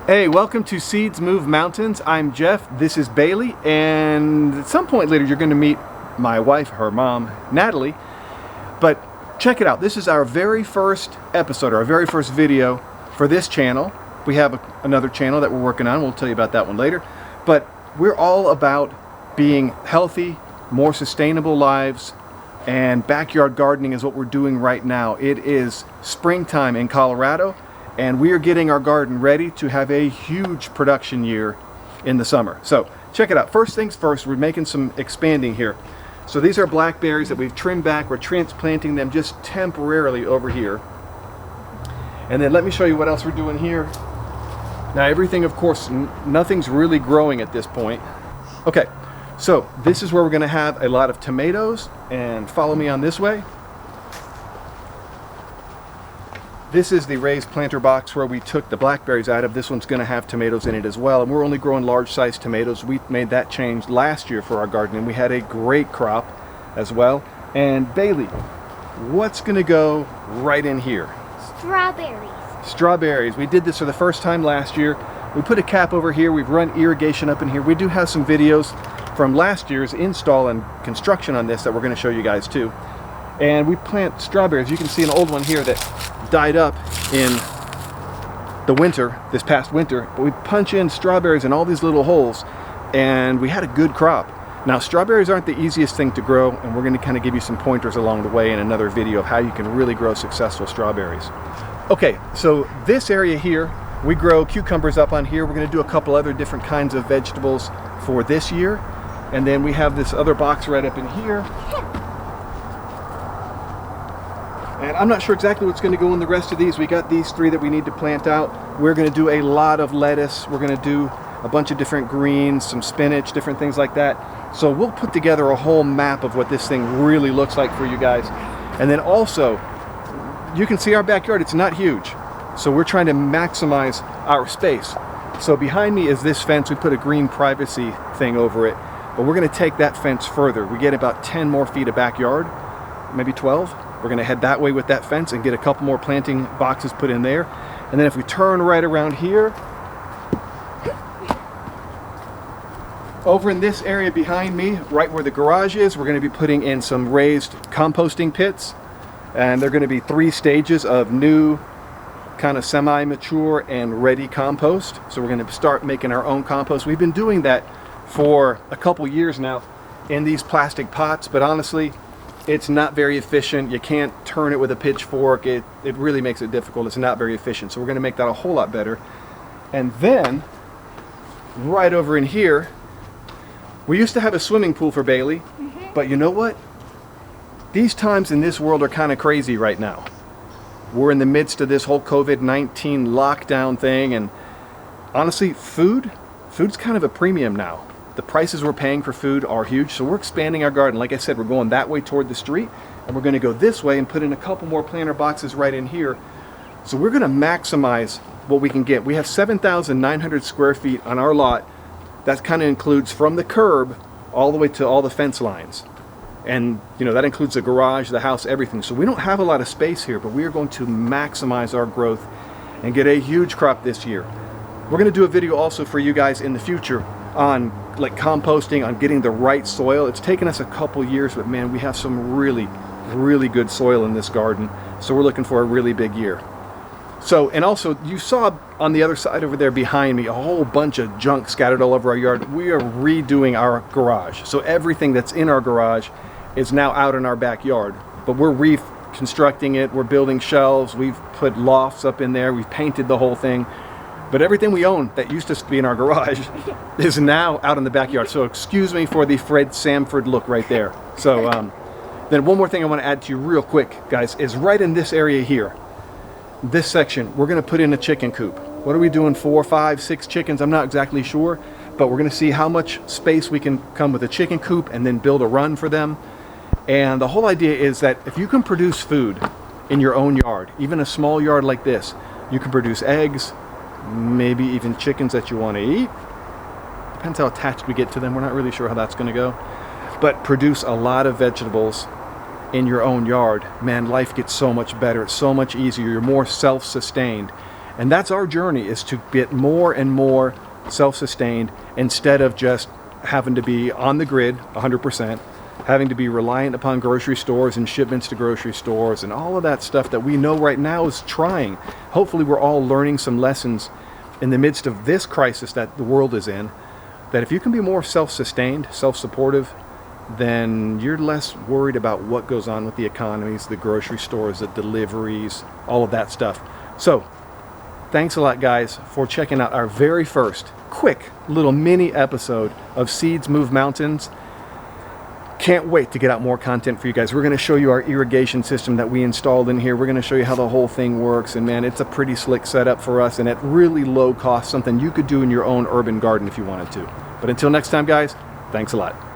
Hey, welcome to Seeds Move Mountains. I'm Jeff, this is Bailey, and at some point later you're going to meet my wife, her mom, Natalie. But check it out, this is our very first episode, our very first video for this channel. We have another channel that we're working on, we'll tell you about that one later. But we're all about being healthy, more sustainable lives, and backyard gardening is what we're doing right now. It is springtime in Colorado, and we are getting our garden ready to have a huge production year in the summer. So check it out. First things first, we're making some expanding here. So these are blackberries that we've trimmed back. We're transplanting them just temporarily over here. And then let me show you what else we're doing here. Now everything, of course, nothing's really growing at this point. Okay, so this is where we're gonna have a lot of tomatoes, and follow me on this way. This is the raised planter box where we took the blackberries out of. This one's going to have tomatoes in it as well, and we're only growing large-sized tomatoes. We made that change last year for our garden, and we had a great crop as well. And Bailey, what's going to go right in here? Strawberries. Strawberries. We did this for the first time last year. We put a cap over here. We've run irrigation up in here. We do have some videos from last year's install and construction on this that we're going to show you guys too. And we plant strawberries. You can see an old one here that died up in the winter, this past winter, but we punch in strawberries in all these little holes, and we had a good crop. Now strawberries aren't the easiest thing to grow, and we're going to kind of give you some pointers along the way in another video of how you can really grow successful strawberries. Okay, so this area here, we grow cucumbers up on here. We're going to do a couple other different kinds of vegetables for this year, and then we have this other box right up in here. And I'm not sure exactly what's going to go in the rest of these. We got these three that we need to plant out. We're going to do a lot of lettuce. We're going to do a bunch of different greens, some spinach, different things like that. So we'll put together a whole map of what this thing really looks like for you guys. And then also, you can see our backyard. It's not huge. So we're trying to maximize our space. So behind me is this fence. We put a green privacy thing over it. But we're going to take that fence further. We get about 10 more feet of backyard, maybe 12. We're going to head that way with that fence and get a couple more planting boxes put in there. And then if we turn right around here, over in this area behind me, right where the garage is, we're going to be putting in some raised composting pits. And they're going to be 3 stages of new, kind of semi-mature and ready compost. So we're going to start making our own compost. We've been doing that for a couple years now in these plastic pots, but honestly, it's not very efficient. You can't turn it with a pitchfork. It really makes it difficult. It's not very efficient. So we're going to make that a whole lot better. And then, right over in here, we used to have a swimming pool for Bailey. But you know what? These times in this world are kind of crazy right now. We're in the midst of this whole COVID-19 lockdown thing. And honestly, food's kind of a premium now. The prices we're paying for food are huge, so we're expanding our garden. Like I said, we're going that way toward the street, and we're going to go this way and put in a couple more planter boxes right in here. So we're going to maximize what we can get. We have 7,900 square feet on our lot. That kind of includes from the curb all the way to all the fence lines. And you know, that includes the garage, the house, everything. So we don't have a lot of space here, but we are going to maximize our growth and get a huge crop this year. We're going to do a video also for you guys in the future on like composting, on getting the right soil. It's taken us a couple years, but man, we have some really good soil in this garden. So we're looking for a really big year. So, and also you saw on the other side over there behind me a whole bunch of junk scattered all over our yard. We are redoing our garage. So everything that's in our garage is now out in our backyard, but we're reconstructing it. We're building shelves. We've put lofts up in there. We've painted the whole thing. But everything we own that used to be in our garage is now out in the backyard. So excuse me for the Fred Sanford look right there. So then one more thing I want to add to you real quick, guys, is right in this area here, this section, we're going to put in a chicken coop. What are we doing, 4, 5, 6 chickens? I'm not exactly sure, but we're going to see how much space we can come with a chicken coop and then build a run for them. And the whole idea is that if you can produce food in your own yard, even a small yard like this, you can produce eggs, maybe even chickens that you want to eat. Depends how attached we get to them. We're not really sure how that's going to go. But produce a lot of vegetables in your own yard. Man, life gets so much better. It's so much easier. You're more self-sustained. And that's our journey, is to get more and more self-sustained instead of just having to be on the grid 100%, having to be reliant upon grocery stores and shipments to grocery stores and all of that stuff that we know right now is trying. Hopefully we're all learning some lessons in the midst of this crisis that the world is in, that if you can be more self-sustained, self-supportive, then you're less worried about what goes on with the economies, the grocery stores, the deliveries, all of that stuff. So, thanks a lot, guys, for checking out our very first quick little mini episode of Seeds Move Mountains. Can't wait to get out more content for you guys. We're going to show you our irrigation system that we installed in here. We're going to show you how the whole thing works. And man, it's a pretty slick setup for us and at really low cost, something you could do in your own urban garden if you wanted to. But until next time, guys, thanks a lot.